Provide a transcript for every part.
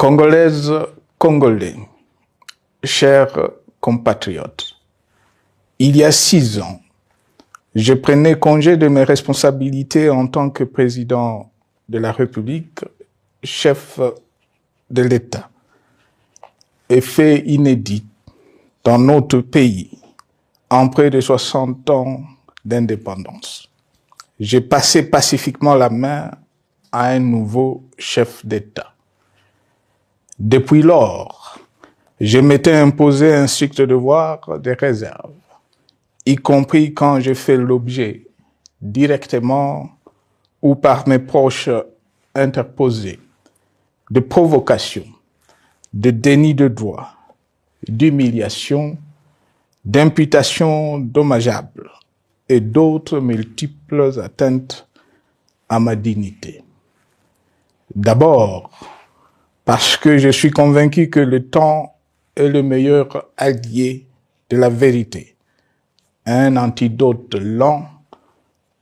Congolaises, Congolais, chers compatriotes, il y a 6 ans, je prenais congé de mes responsabilités en tant que président de la République, chef de l'État. Et fait inédit dans notre pays, en près de 60 ans d'indépendance. J'ai passé pacifiquement la main à un nouveau chef d'État. Depuis lors, je m'étais imposé un strict devoir de réserve, y compris quand j'ai fait l'objet, directement ou par mes proches interposés, de provocations, de déni de droit, d'humiliation, d'imputations dommageables et d'autres multiples atteintes à ma dignité. D'abord, parce que je suis convaincu que le temps est le meilleur allié de la vérité, un antidote lent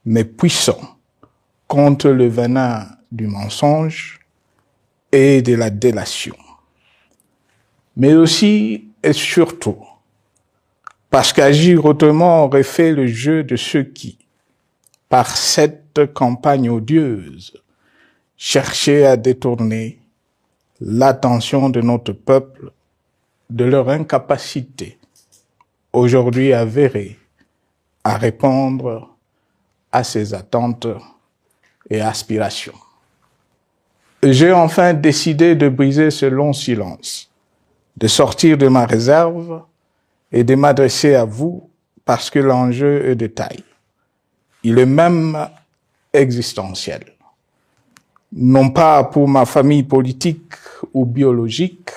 mais puissant contre le venin du mensonge et de la délation. Mais aussi et surtout, parce qu'agir autrement aurait fait le jeu de ceux qui, par cette campagne odieuse, cherchaient à détourner l'attention de notre peuple de leur incapacité, aujourd'hui avérée, à répondre à ses attentes et aspirations. J'ai enfin décidé de briser ce long silence, de sortir de ma réserve et de m'adresser à vous parce que l'enjeu est de taille. Il est même existentiel. Non pas pour ma famille politique ou biologique,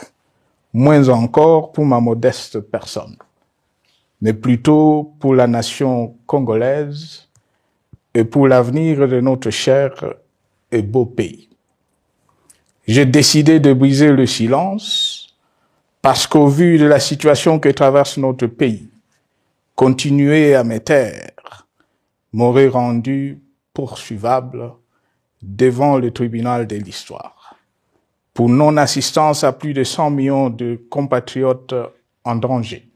moins encore pour ma modeste personne, mais plutôt pour la nation congolaise et pour l'avenir de notre cher et beau pays. J'ai décidé de briser le silence parce qu'au vu de la situation que traverse notre pays, continuer à me taire m'aurait rendu poursuivable devant le tribunal de l'histoire pour non-assistance à plus de 100 millions de compatriotes en danger.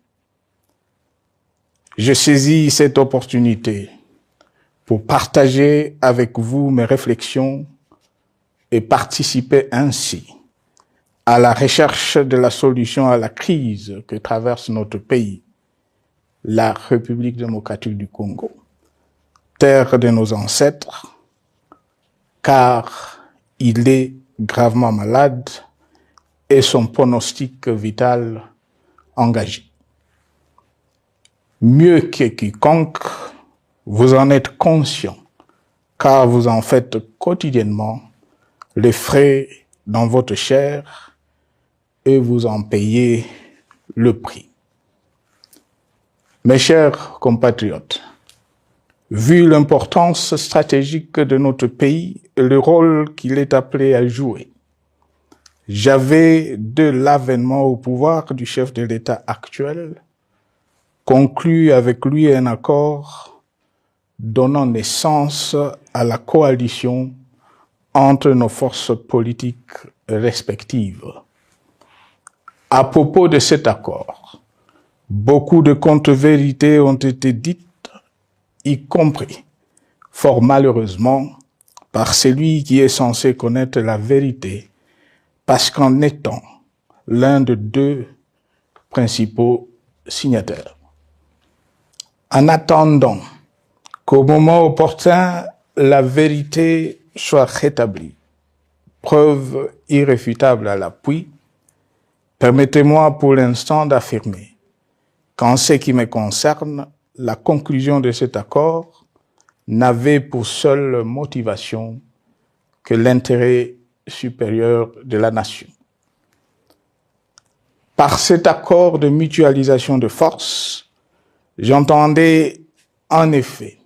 Je saisis cette opportunité pour partager avec vous mes réflexions et participer ainsi à la recherche de la solution à la crise que traverse notre pays, la République démocratique du Congo, terre de nos ancêtres, car il est gravement malade et son pronostic vital engagé. Mieux que quiconque, vous en êtes conscient, car vous en faites quotidiennement les frais dans votre chair et vous en payez le prix. Mes chers compatriotes, vu l'importance stratégique de notre pays et le rôle qu'il est appelé à jouer, j'avais, de l'avènement au pouvoir du chef de l'État actuel, conclu avec lui un accord donnant naissance à la coalition entre nos forces politiques respectives. À propos de cet accord, beaucoup de contre-vérités ont été dites, y compris, fort malheureusement, par celui qui est censé connaître la vérité, parce qu'en étant l'un de 2 principaux signataires. En attendant qu'au moment opportun, la vérité soit rétablie, preuve irréfutable à l'appui, permettez-moi pour l'instant d'affirmer qu'en ce qui me concerne, la conclusion de cet accord n'avait pour seule motivation que l'intérêt supérieur de la nation. Par cet accord de mutualisation de forces, j'entendais en effet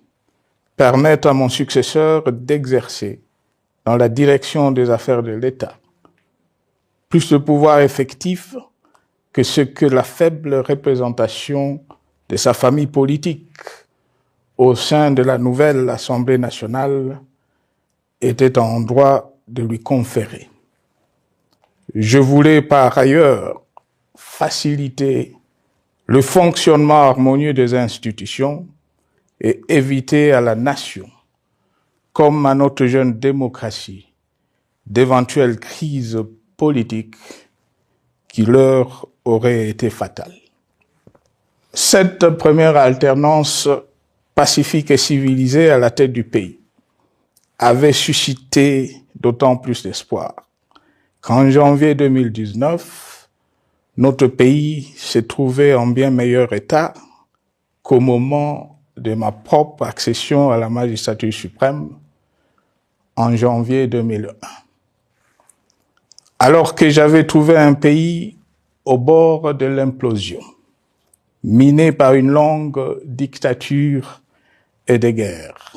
permettre à mon successeur d'exercer dans la direction des affaires de l'État plus de pouvoir effectif que ce que la faible représentation de sa famille politique au sein de la nouvelle Assemblée nationale était en droit de lui conférer. Je voulais par ailleurs faciliter le fonctionnement harmonieux des institutions et éviter à la nation, comme à notre jeune démocratie, d'éventuelles crises politiques qui leur auraient été fatales. Cette première alternance pacifique et civilisée à la tête du pays avait suscité d'autant plus d'espoir qu'en janvier 2019, notre pays s'est trouvé en bien meilleur état qu'au moment de ma propre accession à la magistrature suprême en janvier 2001. Alors que j'avais trouvé un pays au bord de l'implosion, miné par une longue dictature et des guerres,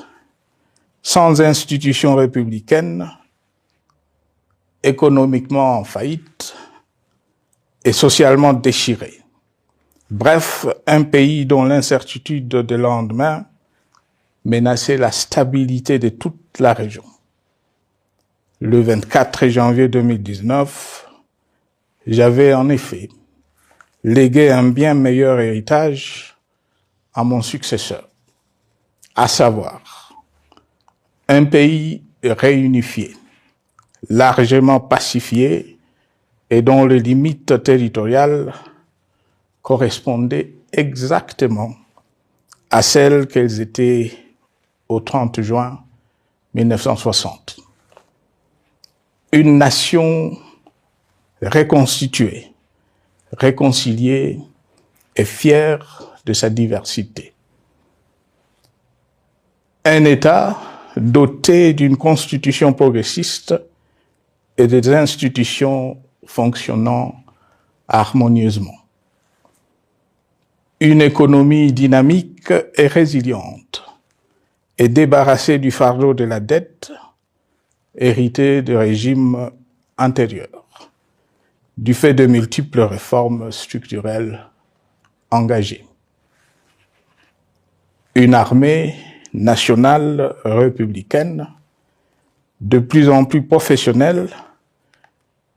sans institutions républicaines, économiquement en faillite et socialement déchiré. Bref, un pays dont l'incertitude des lendemains menaçait la stabilité de toute la région. Le 24 janvier 2019, j'avais en effet légué un bien meilleur héritage à mon successeur, à savoir un pays réunifié, largement pacifié et dont les limites territoriales correspondaient exactement à celles qu'elles étaient au 30 juin 1960. Une nation reconstituée, réconciliée et fière de sa diversité. Un État doté d'une constitution progressiste et des institutions fonctionnant harmonieusement. Une économie dynamique et résiliente et débarrassée du fardeau de la dette hérité de régimes antérieurs, du fait de multiples réformes structurelles engagées. Une armée nationale républicaine de plus en plus professionnelle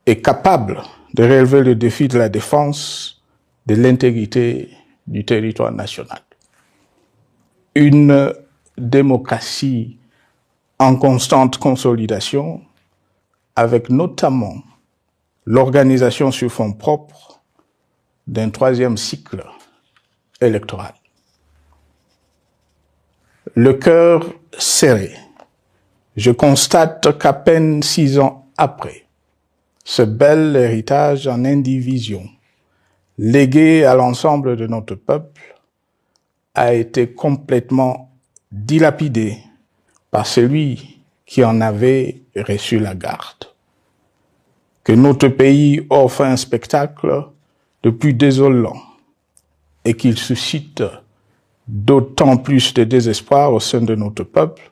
et capable de relever le défi de la défense de l'intégrité du territoire national. Une démocratie en constante consolidation, avec notamment l'organisation sur fonds propres d'un troisième cycle électoral. Le cœur serré, je constate qu'à peine 6 ans après, ce bel héritage en indivision, légué à l'ensemble de notre peuple, a été complètement dilapidé par celui qui en avait reçu la garde. Que notre pays offre un spectacle de plus désolant et qu'il suscite d'autant plus de désespoir au sein de notre peuple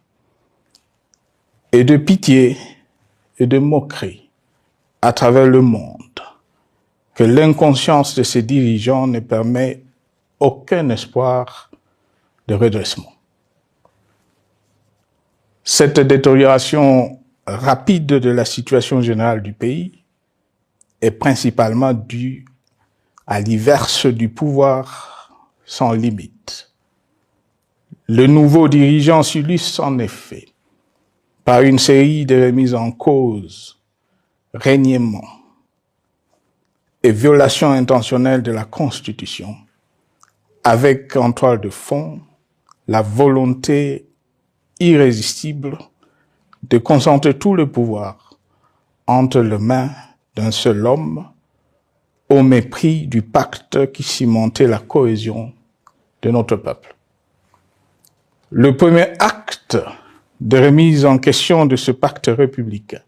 et de pitié et de moquerie à travers le monde, que l'inconscience de ses dirigeants ne permet aucun espoir de redressement. Cette détérioration rapide de la situation générale du pays est principalement due à l'inverse du pouvoir sans limite. Le nouveau dirigeant s'illustre en effet par une série de remises en cause, reniements et violations intentionnelles de la Constitution, avec en toile de fond la volonté irrésistible de concentrer tout le pouvoir entre les mains d'un seul homme au mépris du pacte qui cimentait la cohésion de notre peuple. Le premier acte de remise en question de ce pacte républicain,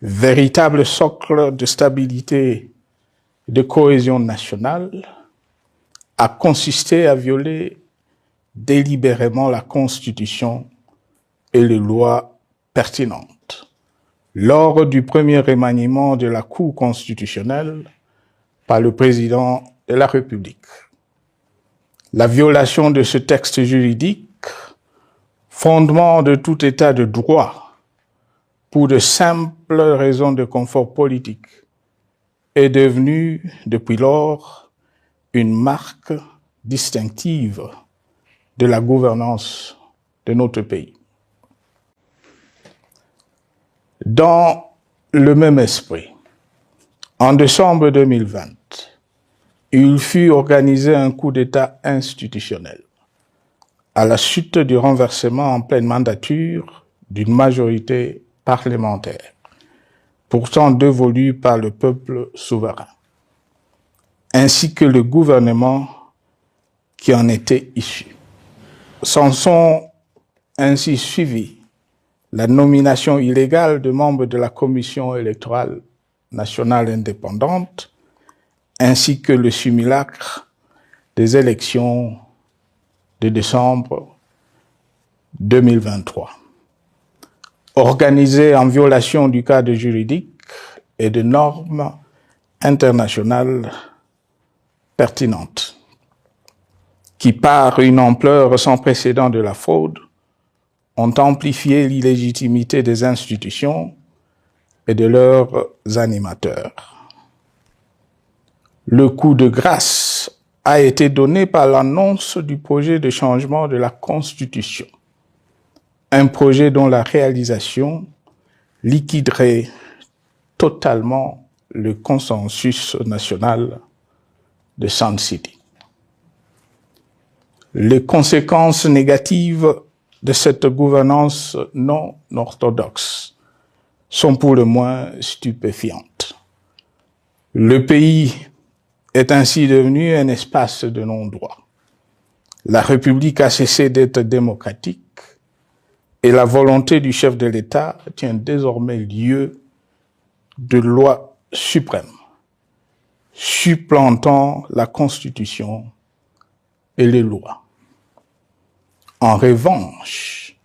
véritable socle de stabilité et de cohésion nationale, a consisté à violer délibérément la Constitution et les lois pertinentes lors du premier remaniement de la Cour constitutionnelle par le président de la République. La violation de ce texte juridique, fondement de tout état de droit, pour de simples raisons de confort politique est devenue depuis lors une marque distinctive de la gouvernance de notre pays. Dans le même esprit, en décembre 2020, il fut organisé un coup d'État institutionnel à la suite du renversement en pleine mandature d'une majorité parlementaire, pourtant dévolue par le peuple souverain, ainsi que le gouvernement qui en était issu. S'en sont ainsi suivis la nomination illégale de membres de la Commission électorale nationale indépendante, ainsi que le simulacre des élections de décembre 2023, organisé en violation du cadre juridique et de normes internationales pertinentes, qui, par une ampleur sans précédent de la fraude, ont amplifié l'illégitimité des institutions et de leurs animateurs. Le coup de grâce a été donné par l'annonce du projet de changement de la Constitution, un projet dont la réalisation liquiderait totalement le consensus national de Sun City. Les conséquences négatives de cette gouvernance non orthodoxe sont pour le moins stupéfiantes. Le pays est ainsi devenu un espace de non-droit. La République a cessé d'être démocratique et la volonté du chef de l'État tient désormais lieu de loi suprême, supplantant la Constitution et les lois. En revanche,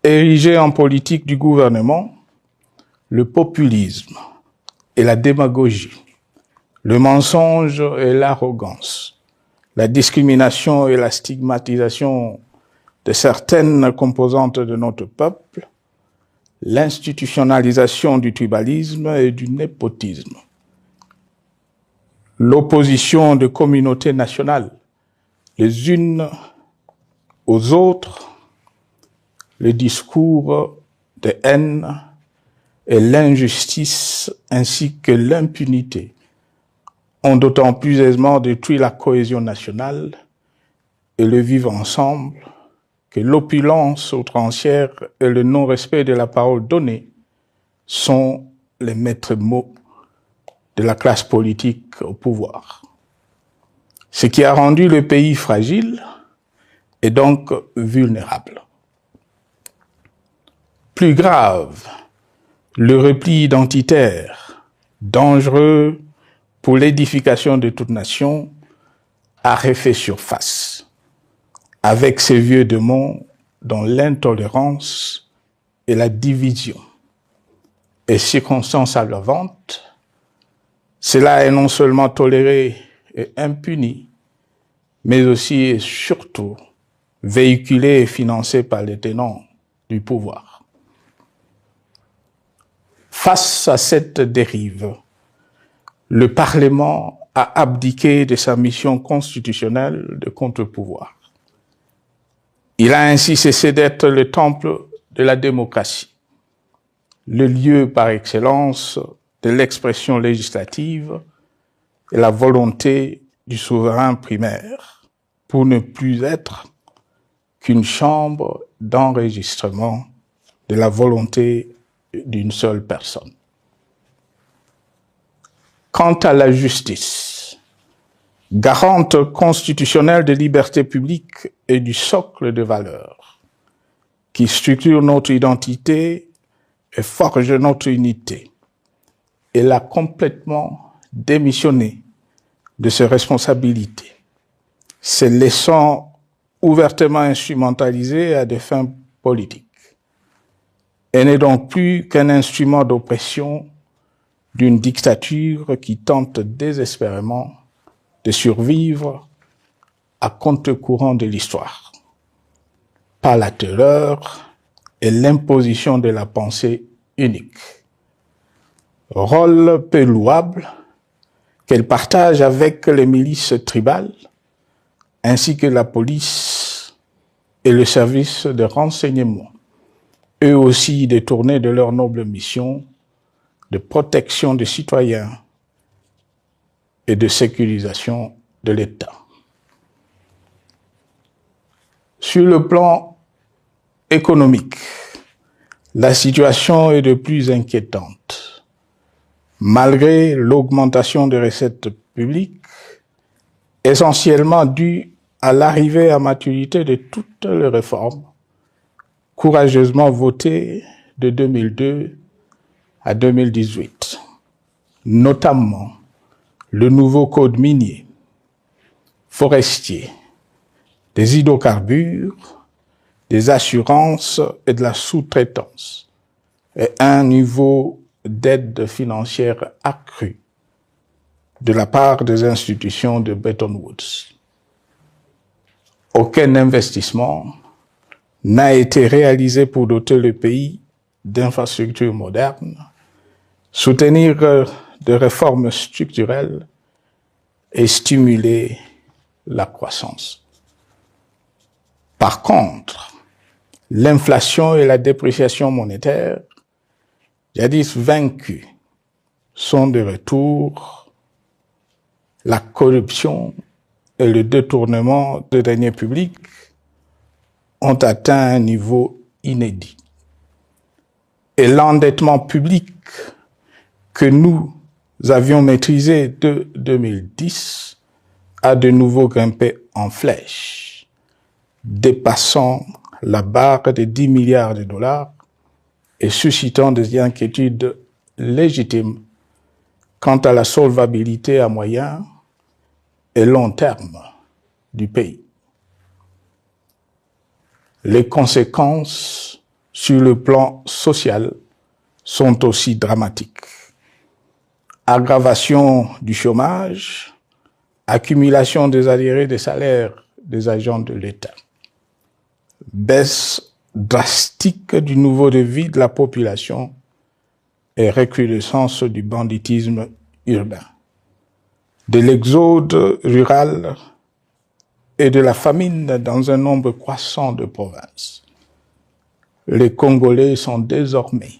érigé en politique du gouvernement, le populisme et la démagogie, le mensonge et l'arrogance, la discrimination et la stigmatisation de certaines composantes de notre peuple, l'institutionnalisation du tribalisme et du népotisme, l'opposition de communautés nationales, les unes aux autres, le discours de haine et l'injustice ainsi que l'impunité ont d'autant plus aisément détruit la cohésion nationale et le vivre ensemble que l'opulence outrancière et le non-respect de la parole donnée sont les maîtres mots de la classe politique au pouvoir. Ce qui a rendu le pays fragile et donc vulnérable. Plus grave, le repli identitaire, dangereux pour l'édification de toute nation, a refait surface, avec ses vieux démons dont l'intolérance et la division est circonstance aggravante. Cela est non seulement toléré et impuni, mais aussi et surtout véhiculé et financé par les tenants du pouvoir. Face à cette dérive, le Parlement a abdiqué de sa mission constitutionnelle de contre-pouvoir. Il a ainsi cessé d'être le temple de la démocratie, le lieu par excellence de l'expression législative et la volonté du souverain primaire, pour ne plus être qu'une chambre d'enregistrement de la volonté d'une seule personne. Quant à la justice, garante constitutionnelle des libertés publiques et du socle de valeurs, qui structure notre identité et forge notre unité, elle a complètement démissionné de ses responsabilités, se laissant ouvertement instrumentalisée à des fins politiques. Elle n'est donc plus qu'un instrument d'oppression d'une dictature qui tente désespérément de survivre à contre-courant de l'histoire, par la terreur et l'imposition de la pensée unique. Rôle peu louable, qu'elle partage avec les milices tribales, ainsi que la police et le service de renseignement, eux aussi détournés de leur noble mission de protection des citoyens et de sécurisation de l'État. Sur le plan économique, la situation est de plus inquiétante. Malgré l'augmentation des recettes publiques, essentiellement due à l'arrivée à maturité de toutes les réformes courageusement votées de 2002 à 2018, notamment le nouveau code minier, forestier, des hydrocarbures, des assurances et de la sous-traitance, et un niveau d'aide financière accru de la part des institutions de Bretton Woods. Aucun investissement n'a été réalisé pour doter le pays d'infrastructures modernes, soutenir de réformes structurelles et stimuler la croissance. Par contre, l'inflation et la dépréciation monétaire, jadis vaincues, sont de retour. La corruption et le détournement de deniers publics ont atteint un niveau inédit. Et l'endettement public que nous avions maîtrisé de 2010 a de nouveau grimpé en flèche, dépassant la barre des 10 milliards de dollars et suscitant des inquiétudes légitimes quant à la solvabilité à moyen et long terme du pays. Les conséquences sur le plan social sont aussi dramatiques. Aggravation du chômage, accumulation des arriérés des salaires des agents de l'État, baisse drastique du niveau de vie de la population et recrudescence du banditisme urbain, de l'exode rural et de la famine dans un nombre croissant de provinces. Les Congolais sont désormais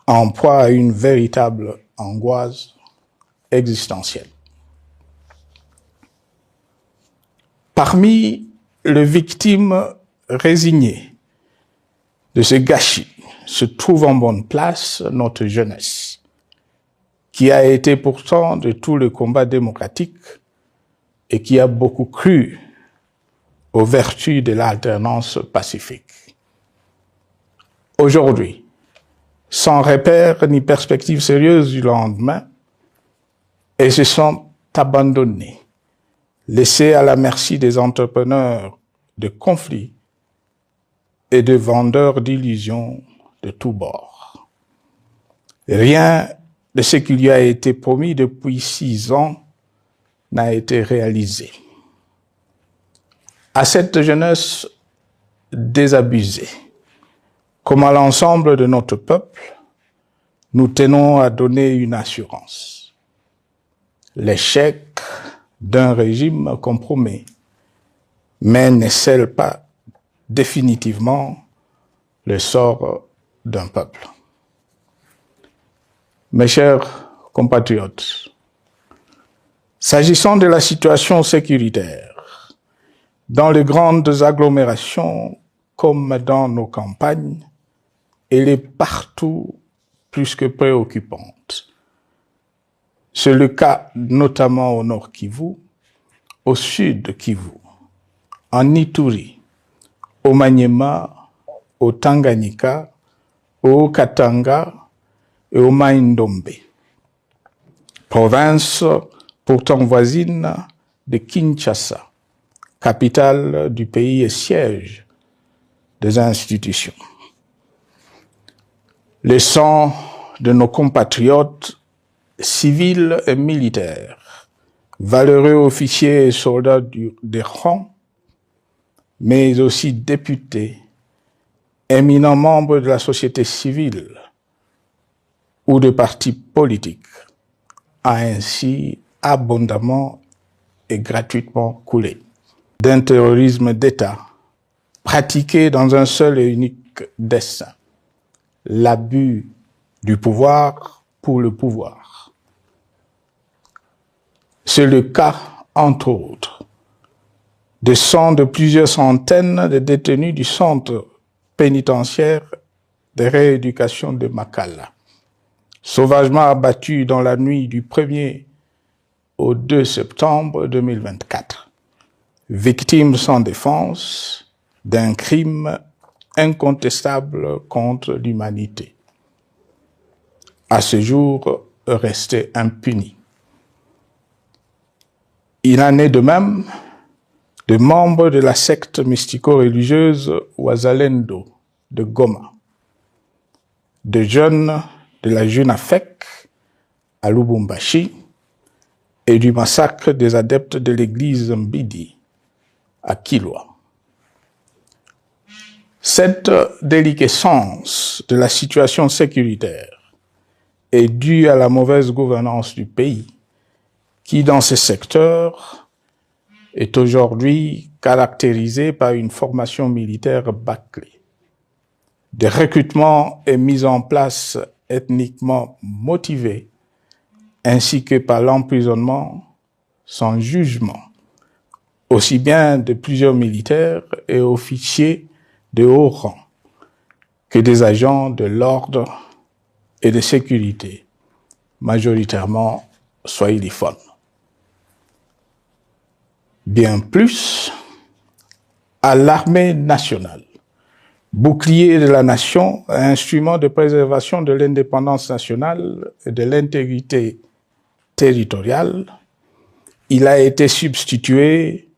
en proie à une véritable angoisse existentielle. Parmi les victimes résignées de ce gâchis se trouve en bonne place notre jeunesse, qui a été pourtant de tout le combat démocratique et qui a beaucoup cru aux vertus de l'alternance pacifique. Aujourd'hui, sans repère ni perspective sérieuse du lendemain, ils se sont abandonnés, laissés à la merci des entrepreneurs de conflits et de vendeurs d'illusions de tous bords. Rien de ce qui lui a été promis depuis 6 ans n'a été réalisé. À cette jeunesse désabusée, comme à l'ensemble de notre peuple, nous tenons à donner une assurance. L'échec d'un régime compromet, mais ne scelle pas définitivement le sort d'un peuple. Mes chers compatriotes, s'agissant de la situation sécuritaire, dans les grandes agglomérations comme dans nos campagnes, elle est partout plus que préoccupante. C'est le cas notamment au nord Kivu, au sud Kivu, en Ituri, au Maniema, au Tanganyika, au Katanga et au Mai-Ndombe, province pourtant voisine de Kinshasa, capitale du pays et siège des institutions. Le sang de nos compatriotes civils et militaires, valeureux officiers et soldats des rangs, mais aussi députés, éminents membres de la société civile ou de partis politiques, a ainsi abondamment et gratuitement coulé. D'un terrorisme d'État pratiqué dans un seul et unique dessein, l'abus du pouvoir pour le pouvoir. C'est le cas, entre autres, des sang de plusieurs centaines de détenus du centre pénitentiaire de rééducation de Makala, sauvagement abattus dans la nuit du 1er au 2 septembre 2024, victimes sans défense d'un crime incontestable contre l'humanité, à ce jour resté impuni. Il en est de même de membres de la secte mystico-religieuse Wazalendo de Goma, de jeunes de la Junafek à Lubumbashi et du massacre des adeptes de l'église Mbidi à Kilwa. Cette déliquescence de la situation sécuritaire est due à la mauvaise gouvernance du pays, qui dans ces secteurs est aujourd'hui caractérisée par une formation militaire bâclée, des recrutements et mises en place ethniquement motivés, ainsi que par l'emprisonnement sans jugement, aussi bien de plusieurs militaires et officiers de haut rang que des agents de l'ordre et de sécurité, majoritairement swahiliphones. Bien plus, à l'armée nationale, bouclier de la nation, instrument de préservation de l'indépendance nationale et de l'intégrité territoriale, il a été substitué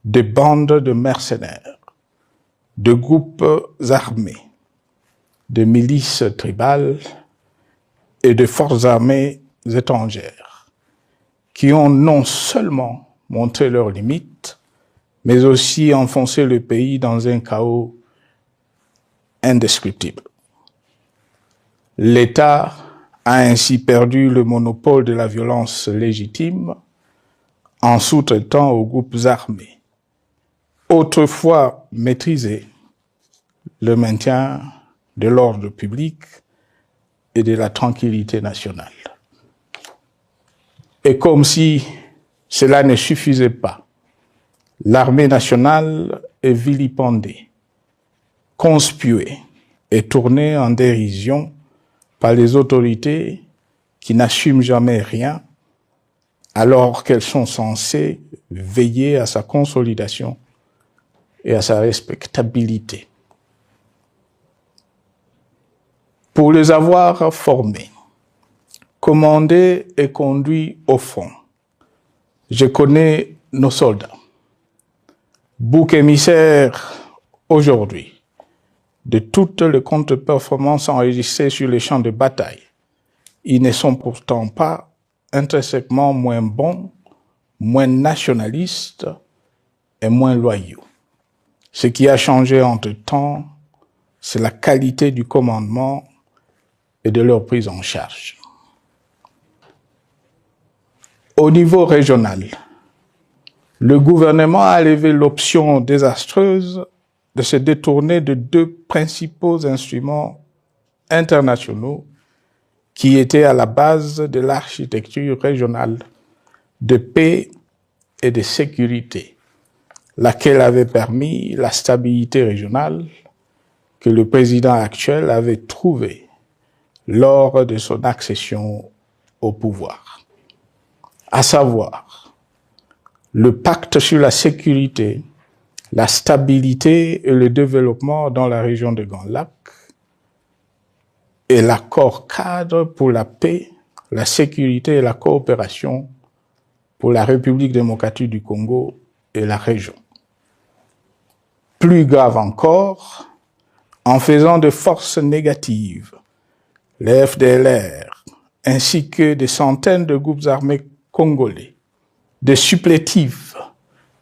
de bandes de mercenaires, de groupes armés, de milices tribales et de forces armées étrangères, qui ont non seulement montré leurs limites, mais aussi enfoncé le pays dans un chaos indescriptible. L'État a ainsi perdu le monopole de la violence légitime en sous-traitant aux groupes armés, autrefois maîtrisés, le maintien de l'ordre public et de la tranquillité nationale. Et comme si cela ne suffisait pas, l'armée nationale est vilipendée, conspuée et tournée en dérision par les autorités qui n'assument jamais rien, alors qu'elles sont censées veiller à sa consolidation et à sa respectabilité. Pour les avoir formés, commandés et conduits au front, je connais nos soldats, boucs émissaires aujourd'hui de toutes les contre-performances enregistrées sur les champs de bataille. Ils ne sont pourtant pas intrinsèquement moins bons, moins nationalistes et moins loyaux. Ce qui a changé entre-temps, c'est la qualité du commandement et de leur prise en charge. Au niveau régional, le gouvernement a levé l'option désastreuse de se détourner de deux principaux instruments internationaux qui étaient à la base de l'architecture régionale de paix et de sécurité, laquelle avait permis la stabilité régionale que le président actuel avait trouvée lors de son accession au pouvoir, à savoir le pacte sur la sécurité, la stabilité et le développement dans la région de Grand Lac et l'accord cadre pour la paix, la sécurité et la coopération pour la République démocratique du Congo et la région. Plus grave encore, en faisant de forces négatives, les FDLR, ainsi que des centaines de groupes armés congolais, des supplétifs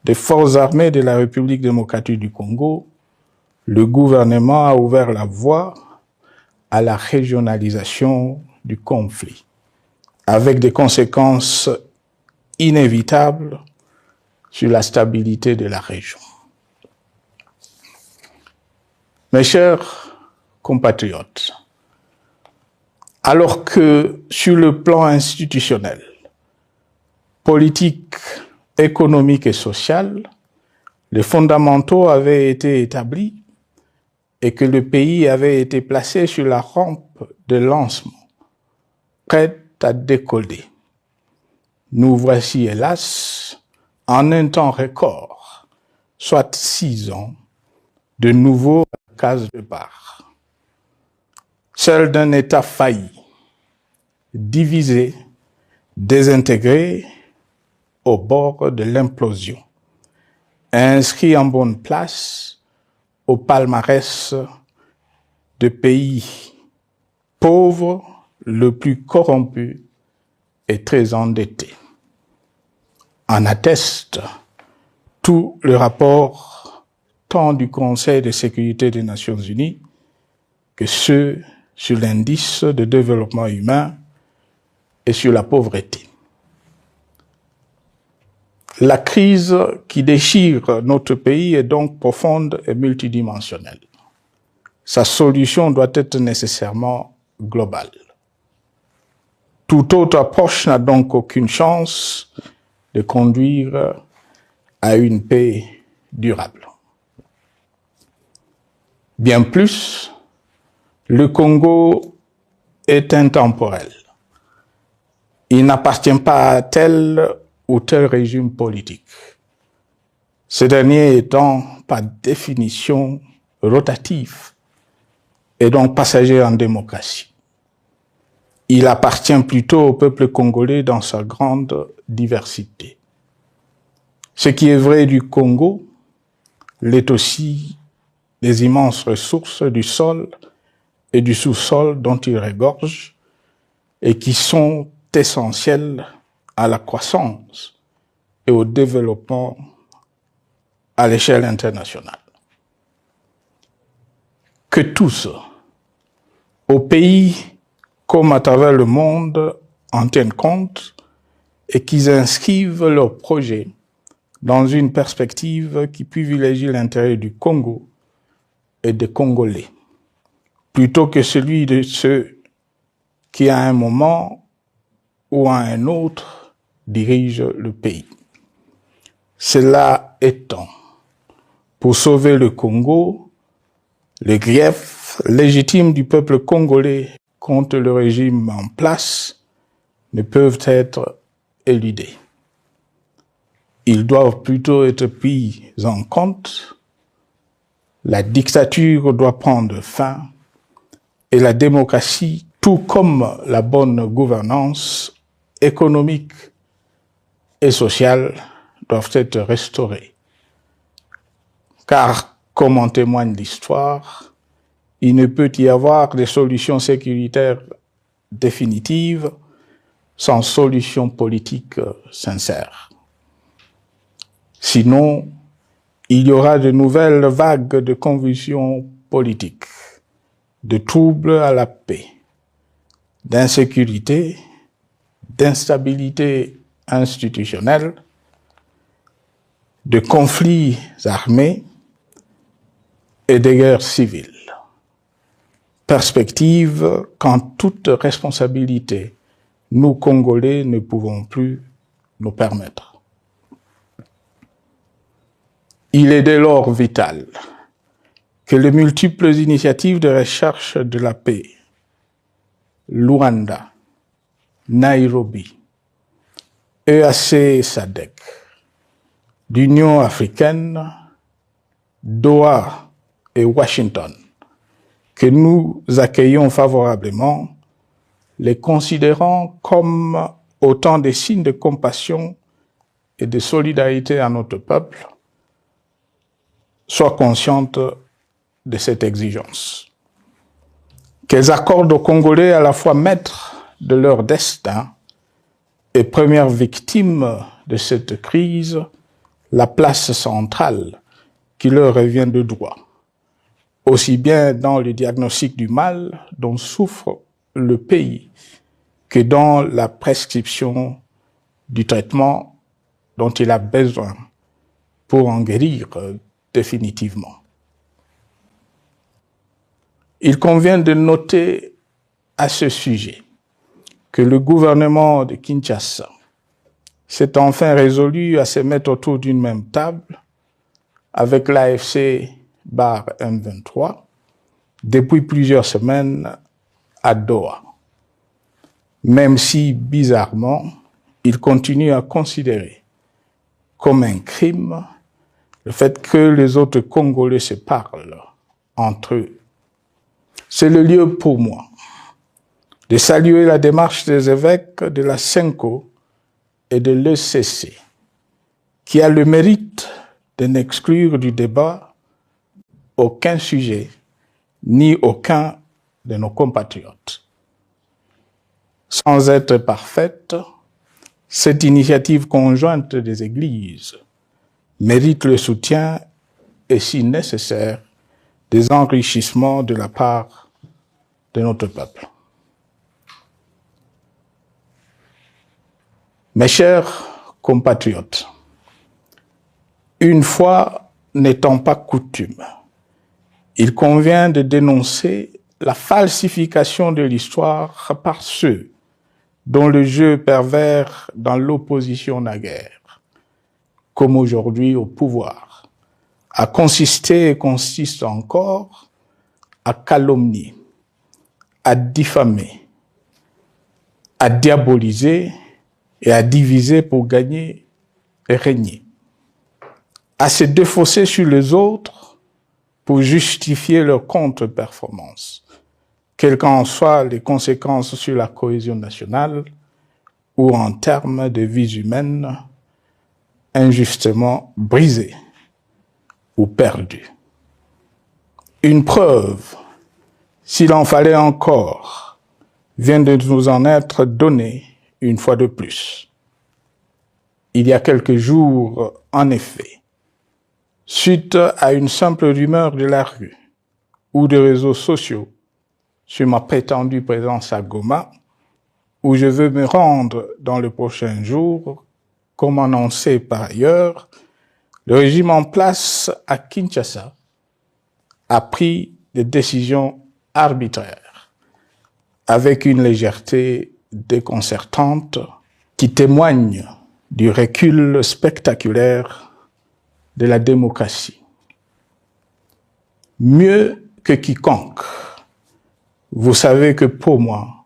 des forces armées de la République démocratique du Congo, le gouvernement a ouvert la voie à la régionalisation du conflit, avec des conséquences inévitables sur la stabilité de la région. Mes chers compatriotes, alors que sur le plan institutionnel, politique, économique et social, les fondamentaux avaient été établis et que le pays avait été placé sur la rampe de lancement, prêt à décoller. Nous voici, hélas, en un temps record, soit 6 ans, de nouveau à la case de départ. Seul d'un État failli, divisé, désintégré, au bord de l'implosion, inscrit en bonne place au palmarès de pays pauvres, le plus corrompu et très endetté. En atteste tout le rapport tant du Conseil de sécurité des Nations Unies que ceux sur l'indice de développement humain et sur la pauvreté. La crise qui déchire notre pays est donc profonde et multidimensionnelle. Sa solution doit être nécessairement globale. Toute autre approche n'a donc aucune chance de conduire à une paix durable. Bien plus, le Congo est intemporel. Il n'appartient pas à tel ou tel régime politique. Ce dernier étant par définition rotatif et donc passager en démocratie. Il appartient plutôt au peuple congolais dans sa grande diversité. Ce qui est vrai du Congo l'est aussi des immenses ressources du sol et du sous-sol dont il regorge et qui sont essentielles à la croissance et au développement à l'échelle internationale. Que tous, au pays comme à travers le monde, en tiennent compte et qu'ils inscrivent leurs projets dans une perspective qui privilégie l'intérêt du Congo et des Congolais, plutôt que celui de ceux qui, à un moment ou à un autre, dirigent le pays. Cela étant, pour sauver le Congo, les griefs légitimes du peuple congolais contre le régime en place ne peuvent être éludés. Ils doivent plutôt être pris en compte. La dictature doit prendre fin et la démocratie, tout comme la bonne gouvernance économique et sociale, doivent être restaurées. Car, comme en témoigne l'histoire, il ne peut y avoir de solution sécuritaire définitive sans solution politique sincère. Sinon, il y aura de nouvelles vagues de convulsions politiques, de troubles à la paix, d'insécurité, d'instabilité institutionnelle, de conflits armés et de guerres civiles. Perspective qu'en toute responsabilité, nous, Congolais, ne pouvons plus nous permettre. Il est dès lors vital que les multiples initiatives de recherche de la paix, Luanda, Nairobi, EAC-SADC, l'Union africaine, Doha et Washington, que nous accueillons favorablement, les considérant comme autant de signes de compassion et de solidarité à notre peuple, soient conscientes de cette exigence. Qu'elles accordent aux Congolais à la fois maîtres de leur destin et premières victimes de cette crise, la place centrale qui leur revient de droit, aussi bien dans le diagnostic du mal dont souffre le pays que dans la prescription du traitement dont il a besoin pour en guérir définitivement. Il convient de noter à ce sujet que le gouvernement de Kinshasa s'est enfin résolu à se mettre autour d'une même table avec l'AFC/M23 depuis plusieurs semaines à Doha, même si, bizarrement, il continue à considérer comme un crime le fait que les autres Congolais se parlent entre eux. C'est le lieu pour moi de saluer la démarche des évêques de la CENCO et de l'ECC, qui a le mérite de n'exclure du débat aucun sujet, ni aucun de nos compatriotes. Sans être parfaite, cette initiative conjointe des Églises mérite le soutien et, si nécessaire, des enrichissements de la part de notre peuple. Mes chers compatriotes, une fois n'étant pas coutume, il convient de dénoncer la falsification de l'histoire par ceux dont le jeu pervers dans l'opposition naguère, comme aujourd'hui au pouvoir, a consisté et consiste encore à calomnier, à diffamer, à diaboliser et à diviser pour gagner et régner, à se défausser sur les autres pour justifier leur contre-performance, quelles qu'en soient les conséquences sur la cohésion nationale ou en termes de vies humaines injustement brisées ou perdues. Une preuve, s'il en fallait encore, vient de nous en être donnée une fois de plus. Il y a quelques jours, en effet, suite à une simple rumeur de la rue ou des réseaux sociaux sur ma prétendue présence à Goma, où je veux me rendre dans le prochain jour, comme annoncé par ailleurs, le régime en place à Kinshasa a pris des décisions arbitraires, avec une légèreté déconcertante qui témoigne du recul spectaculaire de la démocratie. Mieux que quiconque, vous savez que pour moi,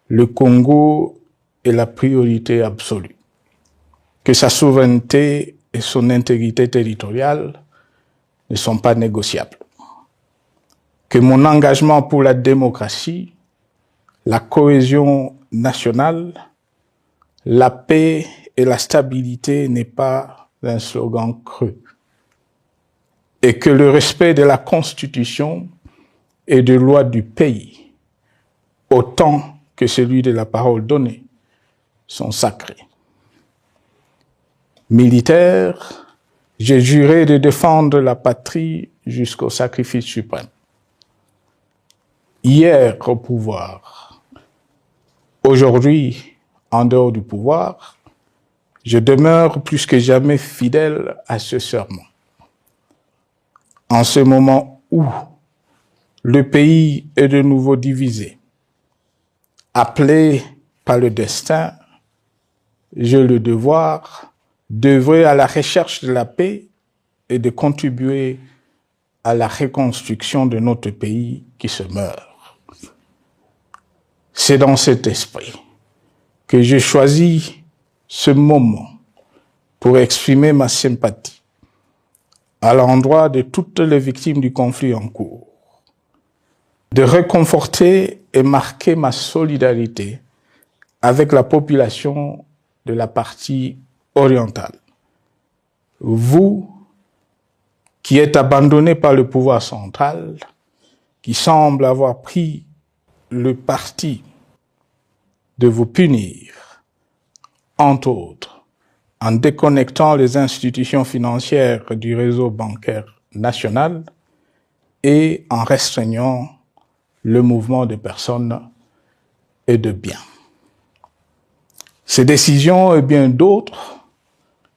le Congo est la priorité absolue, que sa souveraineté et son intégrité territoriale ne sont pas négociables, que mon engagement pour la démocratie, la cohésion nationale, la paix et la stabilité n'est pas un slogan creux, et que le respect de la Constitution et des lois du pays, autant que celui de la parole donnée, sont sacrés. Militaire, j'ai juré de défendre la patrie jusqu'au sacrifice suprême. Hier au pouvoir, aujourd'hui en dehors du pouvoir, je demeure plus que jamais fidèle à ce serment. En ce moment où le pays est de nouveau divisé, appelé par le destin, j'ai le devoir d'œuvrer à la recherche de la paix et de contribuer à la reconstruction de notre pays qui se meurt. C'est dans cet esprit que j'ai choisi ce moment pour exprimer ma sympathie à l'endroit de toutes les victimes du conflit en cours, de réconforter et marquer ma solidarité avec la population de la partie orientale. Vous, qui êtes abandonnés par le pouvoir central, qui semble avoir pris le parti de vous punir, entre autres, en déconnectant les institutions financières du réseau bancaire national et en restreignant le mouvement de personnes et de biens. Ces décisions et bien d'autres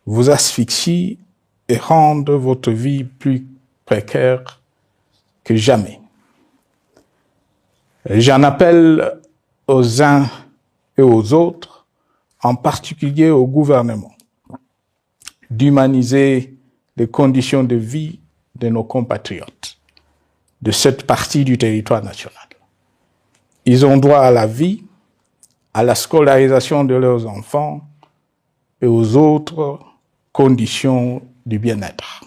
vous asphyxient et rendent votre vie plus précaire que jamais. J'en appelle aux uns et aux autres, en particulier au gouvernement, d'humaniser les conditions de vie de nos compatriotes de cette partie du territoire national. Ils ont droit à la vie, à la scolarisation de leurs enfants et aux autres conditions du bien-être.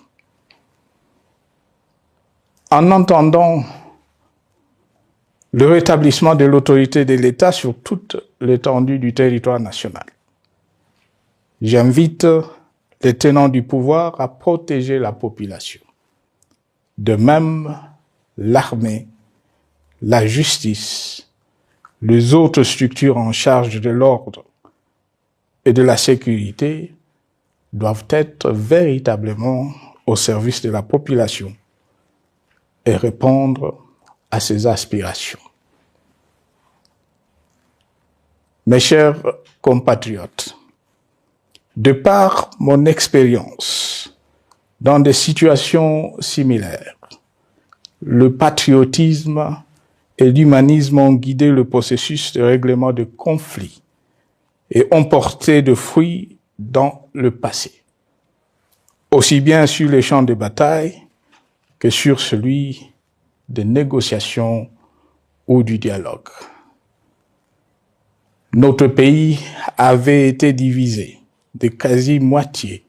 En entendant le rétablissement de l'autorité de l'État sur toute l'étendue du territoire national, j'invite les tenants du pouvoir à protéger la population. De même, l'armée, la justice, les autres structures en charge de l'ordre et de la sécurité doivent être véritablement au service de la population et répondre à ses aspirations. Mes chers compatriotes, de par mon expérience dans des situations similaires, le patriotisme et l'humanisme ont guidé le processus de règlement de conflits et ont porté de fruits dans le passé, aussi bien sur les champs de bataille que sur celui des négociations ou du dialogue. Notre pays avait été divisé de quasi-moitié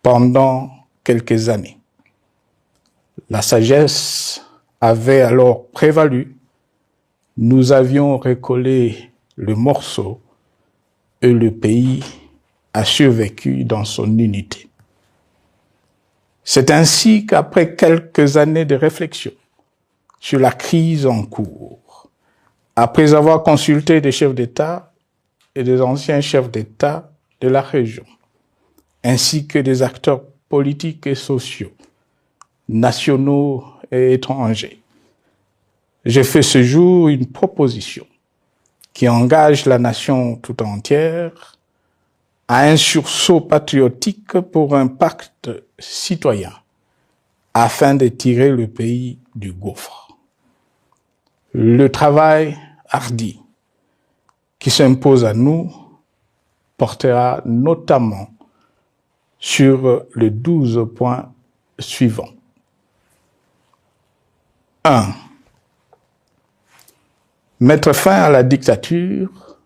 pendant quelques années. La sagesse avait alors prévalu. Nous avions recollé le morceau et le pays a survécu dans son unité. C'est ainsi qu'après quelques années de réflexion sur la crise en cours, après avoir consulté des chefs d'État et des anciens chefs d'État de la région, ainsi que des acteurs politiques et sociaux, nationaux et étrangers, j'ai fait ce jour une proposition qui engage la nation tout entière à un sursaut patriotique pour un pacte citoyen afin de tirer le pays du gouffre. Le travail hardi qui s'impose à nous portera notamment sur les 12 points suivants. 1. Mettre fin à la dictature,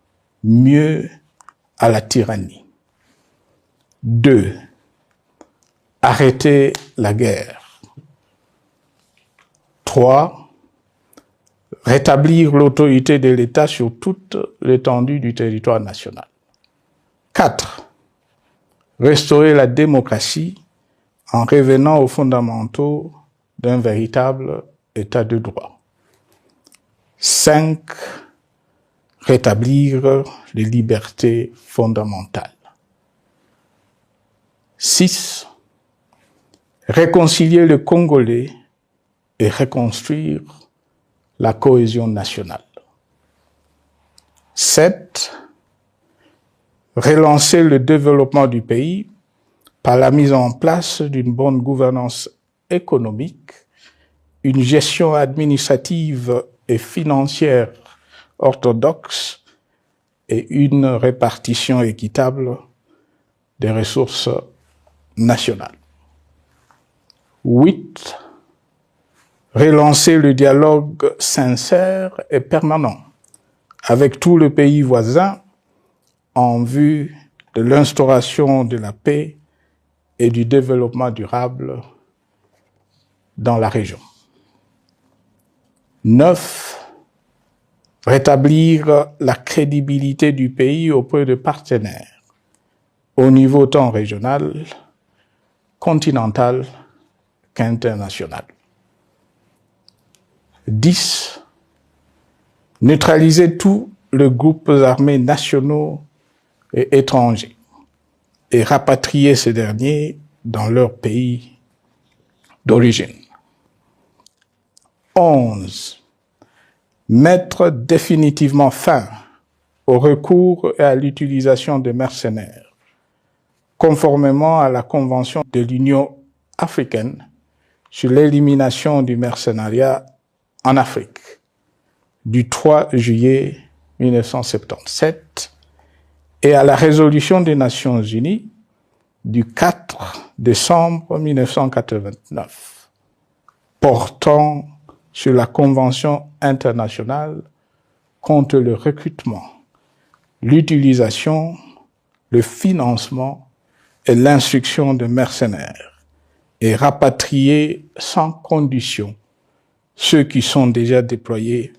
mieux à la tyrannie. 2. Arrêter la guerre. 3. Rétablir l'autorité de l'État sur toute l'étendue du territoire national. 4. Restaurer la démocratie en revenant aux fondamentaux d'un véritable État de droit. 5. Rétablir les libertés fondamentales. 6. Réconcilier le Congolais et reconstruire la cohésion nationale. 7. Relancer le développement du pays par la mise en place d'une bonne gouvernance économique, une gestion administrative et financière orthodoxe et une répartition équitable des ressources nationales. 8. Relancer le dialogue sincère et permanent avec tous les pays voisins en vue de l'instauration de la paix et du développement durable dans la région. 9. Rétablir la crédibilité du pays auprès de partenaires au niveau tant régional, continental qu'international. 10. Neutraliser tous les groupes armés nationaux et étrangers et rapatrier ces derniers dans leur pays d'origine. 11. Mettre définitivement fin au recours et à l'utilisation de mercenaires, conformément à la Convention de l'Union africaine sur l'élimination du mercenariat en Afrique du 3 juillet 1977 et à la résolution des Nations Unies du 4 décembre 1989 portant sur la Convention internationale contre le recrutement, l'utilisation, le financement et l'instruction de mercenaires et rapatrier sans condition ceux qui sont déjà déployés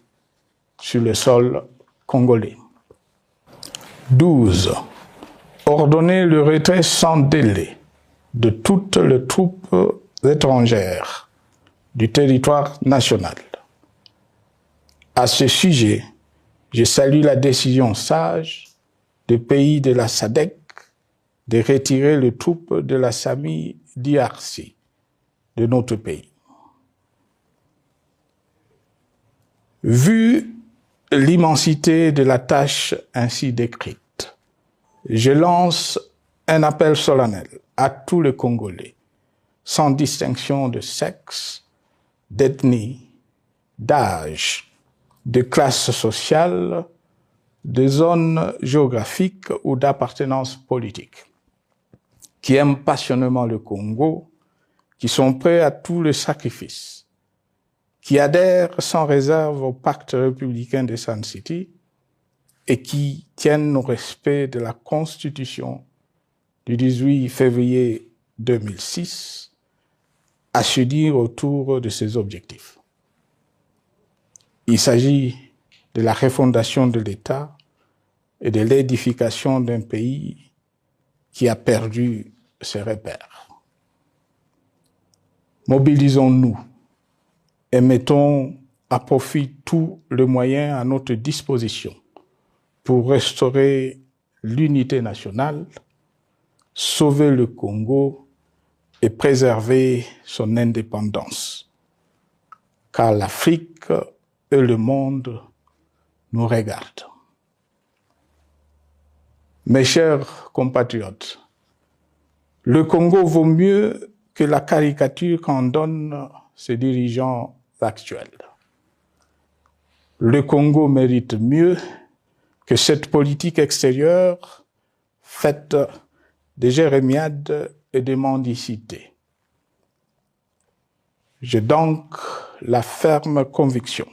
sur le sol congolais. 12. Ordonner le retrait sans délai de toutes les troupes étrangères du territoire national. À ce sujet, je salue la décision sage des pays de la SADC de retirer les troupes de la SAMI DRC de notre pays. Vu l'immensité de la tâche ainsi décrite, je lance un appel solennel à tous les Congolais, sans distinction de sexe, d'ethnie, d'âge, de classe sociale, de zone géographique ou d'appartenance politique, qui aiment passionnément le Congo, qui sont prêts à tous les sacrifices, qui adhèrent sans réserve au pacte républicain de Sun City et qui tiennent au respect de la Constitution du 18 février 2006, à se dire autour de ces objectifs. Il s'agit de la refondation de l'État et de l'édification d'un pays qui a perdu ses repères. Mobilisons-nous et mettons à profit tous les moyens à notre disposition pour restaurer l'unité nationale, sauver le Congo et préserver son indépendance. Car l'Afrique et le monde nous regardent. Mes chers compatriotes, le Congo vaut mieux que la caricature qu'en donnent ses dirigeants actuels. Le Congo mérite mieux que cette politique extérieure faite de jérémiades et de mendicité. J'ai donc la ferme conviction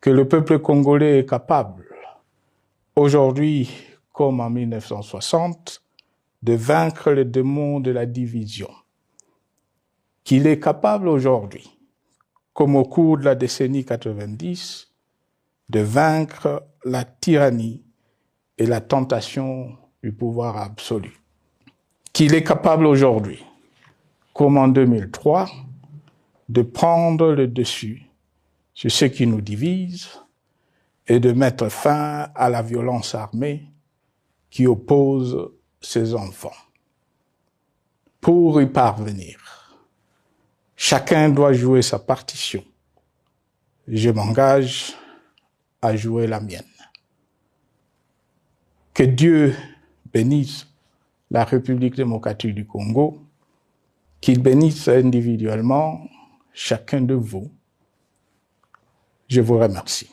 que le peuple congolais est capable, aujourd'hui comme en 1960, de vaincre le démon de la division, qu'il est capable aujourd'hui, comme au cours de la décennie 90, de vaincre la tyrannie et la tentation du pouvoir absolu. Qu'il est capable aujourd'hui, comme en 2003, de prendre le dessus sur ce qui nous divise et de mettre fin à la violence armée qui oppose ses enfants. Pour y parvenir, chacun doit jouer sa partition. Je m'engage à jouer la mienne. Que Dieu bénisse la République démocratique du Congo, qu'il bénisse individuellement chacun de vous. Je vous remercie.